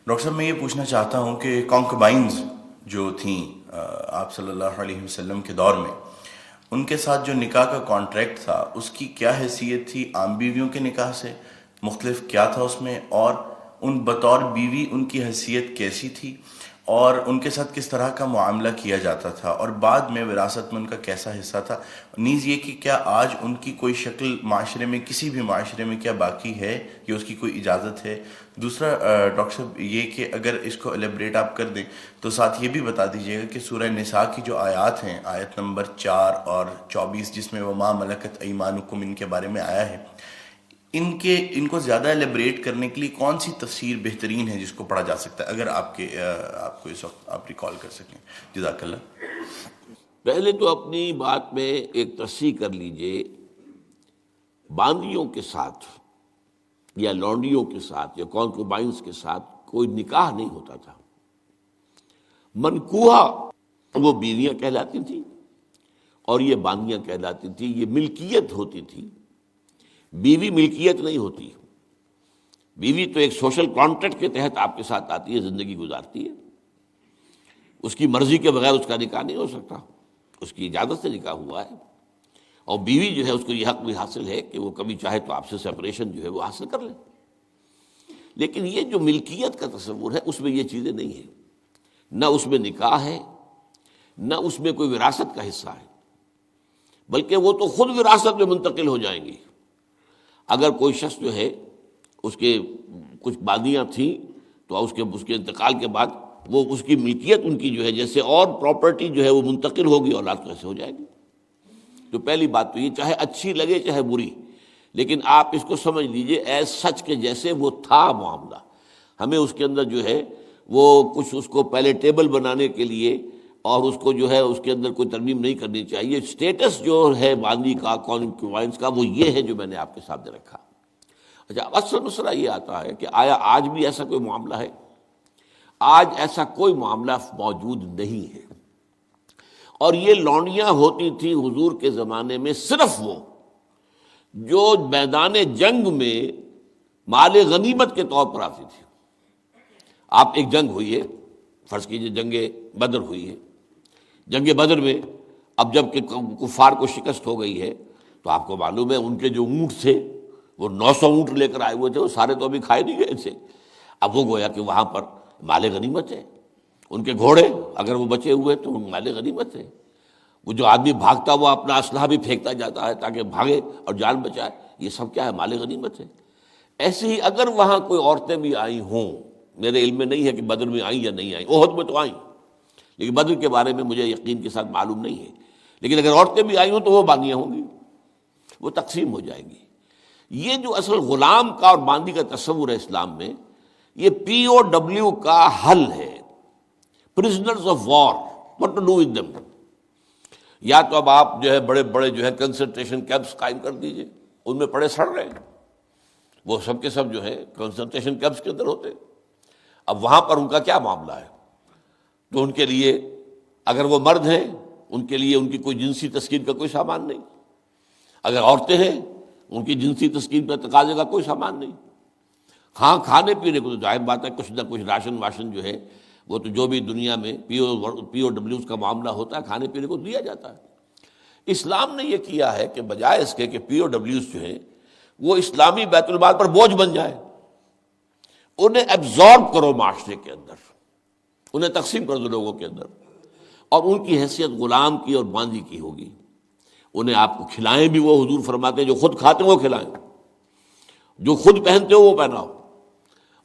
Doctor صاحب میں یہ پوچھنا چاہتا ہوں کہ کانکوبائنز جو تھیں آپ صلی اللہ علیہ وسلم کے دور میں، ان کے ساتھ جو نکاح کا کانٹریکٹ تھا اس کی کیا حیثیت تھی عام بیویوں کے نکاح سے؟ مختلف کیا تھا اس میں؟ اور ان بطور بیوی ان کی حیثیت کیسی تھی، اور ان کے ساتھ کس طرح کا معاملہ کیا جاتا تھا، اور بعد میں وراثت میں ان کا کیسا حصہ تھا؟ نیز یہ کہ کیا آج ان کی کوئی شکل معاشرے میں، کسی بھی معاشرے میں کیا باقی ہے یا اس کی کوئی اجازت ہے؟ دوسرا ڈاکٹر صاحب یہ کہ اگر اس کو ایلیبریٹ آپ کر دیں تو ساتھ یہ بھی بتا دیجیے گا کہ سورہ نساء کی جو آیات ہیں، آیت نمبر 4 اور 24 جس میں وما ملکت ایمانکم ان کے بارے میں آیا ہے، ان کو زیادہ ایلیبریٹ کرنے کے لیے کون سی تفسیر بہترین ہے جس کو پڑھا جا سکتا ہے، اگر آپ کو اس وقت آپ ریکال کر سکیں؟ جزاک اللہ۔ پہلے تو اپنی بات میں ایک تصحیح کر لیجئے، باندیوں کے ساتھ یا لونڈیوں کے ساتھ یا کانکوبائنز کے ساتھ کوئی نکاح نہیں ہوتا تھا۔ منکوحہ وہ بیویاں کہلاتی تھیں اور یہ باندیاں کہلاتی تھیں، یہ ملکیت ہوتی تھی۔ بیوی ملکیت نہیں ہوتی، بیوی تو ایک سوشل کانٹریکٹ کے تحت آپ کے ساتھ آتی ہے، زندگی گزارتی ہے، اس کی مرضی کے بغیر اس کا نکاح نہیں ہو سکتا، اس کی اجازت سے نکاح ہوا ہے، اور بیوی جو ہے اس کو یہ حق بھی حاصل ہے کہ وہ کبھی چاہے تو آپ سے سپریشن جو ہے وہ حاصل کر لے۔ لیکن یہ جو ملکیت کا تصور ہے اس میں یہ چیزیں نہیں ہیں، نہ اس میں نکاح ہے، نہ اس میں کوئی وراثت کا حصہ ہے، بلکہ وہ تو خود وراثت میں منتقل ہو جائیں گی۔ اگر کوئی شخص جو ہے اس کے کچھ باندیاں تھیں تو اس کے انتقال کے بعد وہ اس کی ملکیت ان کی جو ہے جیسے اور پراپرٹی جو ہے وہ منتقل ہوگی، اولاد کو ایسے ہو جائے گی۔ تو پہلی بات تو یہ چاہے اچھی لگے چاہے بری، لیکن آپ اس کو سمجھ لیجئے ایز سچ کے جیسے وہ تھا معاملہ۔ ہمیں اس کے اندر جو ہے وہ کچھ اس کو پیلیٹیبل بنانے کے لیے اور اس کو جو ہے اس کے اندر کوئی ترمیم نہیں کرنی چاہیے۔ سٹیٹس جو ہے باندی کا، کانکوبائنز کا، وہ یہ ہے جو میں نے آپ کے سامنے رکھا۔ اچھا، اصل مسئلہ یہ آتا ہے کہ آیا آج بھی ایسا کوئی معاملہ ہے؟ آج ایسا کوئی معاملہ موجود نہیں ہے، اور یہ لونڈیاں ہوتی تھیں حضور کے زمانے میں صرف وہ جو میدان جنگ میں مال غنیمت کے طور پر آتی تھی۔ آپ ایک جنگ ہوئی ہے، فرض کیجئے جنگ بدر ہوئی ہے، جنگ بدر میں اب جب کہ کفار کو شکست ہو گئی ہے تو آپ کو معلوم ہے ان کے جو اونٹ تھے وہ 900 اونٹ لے کر آئے ہوئے تھے، وہ سارے تو ابھی کھائے نہیں گئے تھے۔ اب وہ گویا کہ وہاں پر مال غنیمت ہے، ان کے گھوڑے اگر وہ بچے ہوئے تو مال غنیمت ہے۔ وہ جو آدمی بھاگتا وہ اپنا اسلحہ بھی پھینکتا جاتا ہے تاکہ بھاگے اور جان بچائے، یہ سب کیا ہے؟ مال غنیمت ہے۔ ایسے ہی اگر وہاں کوئی عورتیں بھی آئی ہوں، میرے علم میں نہیں ہے کہ بدر میں آئیں یا نہیں آئیں، احد میں تو آئیں، لیکن بدر کے بارے میں مجھے یقین کے ساتھ معلوم نہیں ہے، لیکن اگر عورتیں بھی آئی ہوں تو وہ باندیاں ہوں گی، وہ تقسیم ہو جائیں گی۔ یہ جو اصل غلام کا اور باندی کا تصور ہے اسلام میں، یہ پی او ڈبلیو کا حل ہے، prisoners of war, what to do with them. یا تو اب آپ جو ہے بڑے بڑے جو ہے کنسنٹریشن کیمپس قائم کر دیجئے، ان میں پڑے سڑ رہے ہیں، وہ سب کے سب جو ہے کنسنٹریشن کیمپس کے اندر ہوتے ہیں۔ اب وہاں پر ان کا کیا معاملہ ہے؟ تو ان کے لیے اگر وہ مرد ہیں ان کے لیے ان کی کوئی جنسی تسکین کا کوئی سامان نہیں، اگر عورتیں ہیں ان کی جنسی تسکین پر تقاضے کا کوئی سامان نہیں۔ ہاں، کھانے پینے کو تو ظاہر بات ہے کچھ نہ کچھ راشن واشن جو ہے وہ تو جو بھی دنیا میں پی او ڈبلیوز کا معاملہ ہوتا ہے کھانے پینے کو دیا جاتا ہے۔ اسلام نے یہ کیا ہے کہ بجائے اس کے کہ پی او ڈبلیوز جو ہیں وہ اسلامی بیت المال پر بوجھ بن جائے، انہیں ایبزارب کرو معاشرے کے اندر، انہیں تقسیم کر دو لوگوں کے اندر، اور ان کی حیثیت غلام کی اور باندی کی ہوگی۔ انہیں آپ کو کھلائیں بھی وہ، حضور فرماتے ہیں جو خود کھاتے ہیں وہ کھلائیں، جو خود پہنتے ہو وہ پہناؤ،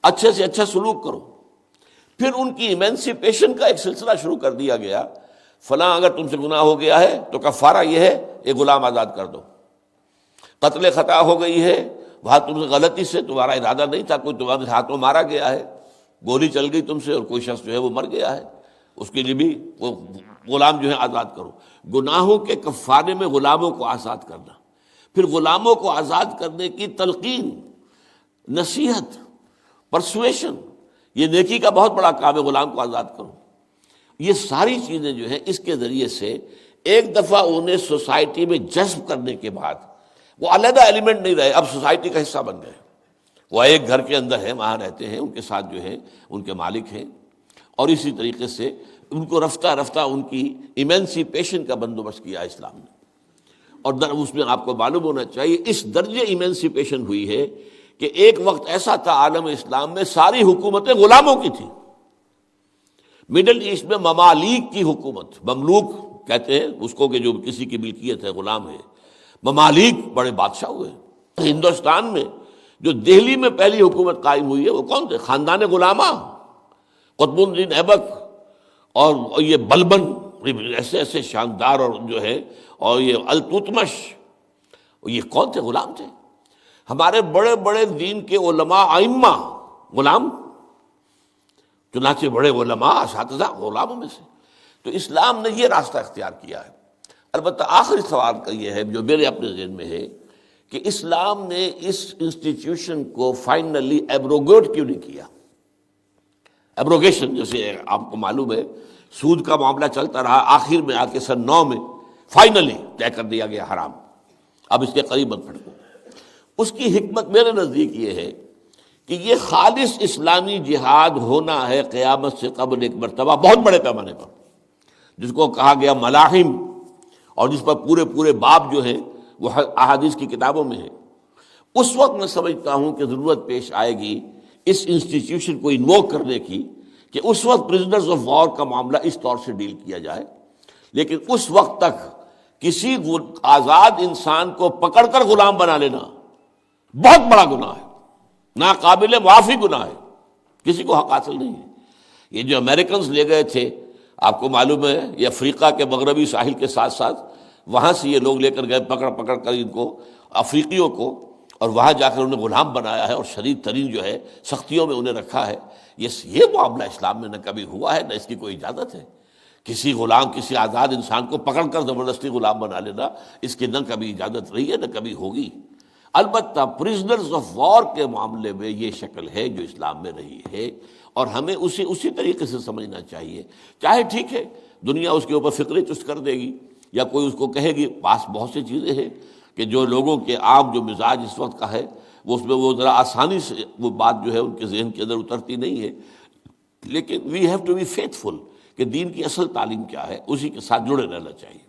اچھے سے اچھا سلوک کرو۔ پھر ان کی ایمنسیپیشن کا ایک سلسلہ شروع کر دیا گیا، فلاں اگر تم سے گناہ ہو گیا ہے تو کفارہ یہ ہے ایک غلام آزاد کر دو، قتل خطا ہو گئی ہے، وہاں تم سے غلطی سے تمہارا ارادہ نہیں تھا، کوئی تمہارے ہاتھوں مارا گیا ہے، گولی چل گئی تم سے اور کوئی شخص جو ہے وہ مر گیا ہے، اس کے لیے بھی وہ غلام جو ہے آزاد کرو۔ گناہوں کے کفارے میں غلاموں کو آزاد کرنا، پھر غلاموں کو آزاد کرنے کی تلقین، نصیحت، پرسویشن، یہ نیکی کا بہت بڑا کام ہے، غلام کو آزاد کرو۔ یہ ساری چیزیں جو ہیں اس کے ذریعے سے ایک دفعہ انہیں سوسائٹی میں جذب کرنے کے بعد وہ علیحدہ ایلیمنٹ نہیں رہے، اب سوسائٹی کا حصہ بن گئے، وہ ایک گھر کے اندر ہیں، وہاں رہتے ہیں، ان کے ساتھ جو ہے ان کے مالک ہیں، اور اسی طریقے سے ان کو رفتہ رفتہ ان کی ایمینسیپیشن کا بندوبست کیا اسلام نے. اور اس میں آپ کو معلوم ہونا چاہیے اس درجے ایمینسیپیشن ہوئی ہے کہ ایک وقت ایسا تھا عالم اسلام میں ساری حکومتیں غلاموں کی تھیں. مڈل ایسٹ میں ممالک کی حکومت، مملوک کہتے ہیں اس کو کہ جو کسی کی ملکیت ہے، غلام ہے. ممالک بڑے بادشاہ ہوئے. ہندوستان میں جو دہلی میں پہلی حکومت قائم ہوئی ہے وہ کون تھے؟ خاندان غلامہ، قطب الدین ایبک اور یہ بلبن، ایسے ایسے شاندار، اور جو ہے اور یہ التتمش، یہ کون تھے؟ غلام تھے. ہمارے بڑے بڑے دین کے علماء ائمہ غلام، چنانچہ بڑے علماء اساتذہ غلاموں میں سے. تو اسلام نے یہ راستہ اختیار کیا ہے. البتہ آخری سوال کا یہ ہے جو میرے اپنے ذہن میں ہے کہ اسلام نے اس انسٹیٹیوشن کو فائنلی ایبروگیٹ کیوں نہیں کیا؟ ایبروگیشن، جیسے آپ کو معلوم ہے سود کا معاملہ چلتا رہا، آخر میں آ کے سن 9 میں فائنلی طے کر دیا گیا حرام، اب اس کے قریب مت پھٹکو. اس کی حکمت میرے نزدیک یہ ہے کہ یہ خالص اسلامی جہاد ہونا ہے قیامت سے قبل ایک مرتبہ بہت بڑے پیمانے پر، جس کو کہا گیا ملاحم، اور جس پر پورے پورے باب جو ہیں وہ احادیث کی کتابوں میں ہے. اس وقت میں سمجھتا ہوں کہ ضرورت پیش آئے گی اس انسٹیٹیوشن کو انووک کرنے کی کہ اس وقت پرزنرز آف وار کا معاملہ اس طور سے ڈیل کیا جائے. لیکن اس وقت تک کسی آزاد انسان کو پکڑ کر غلام بنا لینا بہت بڑا گناہ ہے، ناقابل معافی گناہ ہے، کسی کو حق حاصل نہیں ہے. یہ جو امریکنز لے گئے تھے، آپ کو معلوم ہے یہ افریقہ کے مغربی ساحل کے ساتھ ساتھ وہاں سے یہ لوگ لے کر گئے پکڑ پکڑ کر ان کو، افریقیوں کو، اور وہاں جا کر انہیں غلام بنایا ہے اور شدید ترین جو ہے سختیوں میں انہیں رکھا ہے. یہ معاملہ اسلام میں نہ کبھی ہوا ہے، نہ اس کی کوئی اجازت ہے. کسی غلام، کسی آزاد انسان کو پکڑ کر زبردستی غلام بنا لینا، اس کی نہ کبھی اجازت رہی ہے نہ کبھی ہوگی. البتہ پرزنرز آف وار کے معاملے میں یہ شکل ہے جو اسلام میں رہی ہے، اور ہمیں اسی طریقے سے سمجھنا چاہیے. چاہے ٹھیک ہے دنیا اس کے اوپر فکرے چست کر دے گی یا کوئی اس کو کہے گی، پاس بہت سی چیزیں ہیں کہ جو لوگوں کے عام جو مزاج اس وقت کا ہے وہ اس میں وہ ذرا آسانی سے وہ بات جو ہے ان کے ذہن کے اندر اترتی نہیں ہے. لیکن we have to be faithful کہ دین کی اصل تعلیم کیا ہے، اسی کے ساتھ جڑے رہنا چاہیے.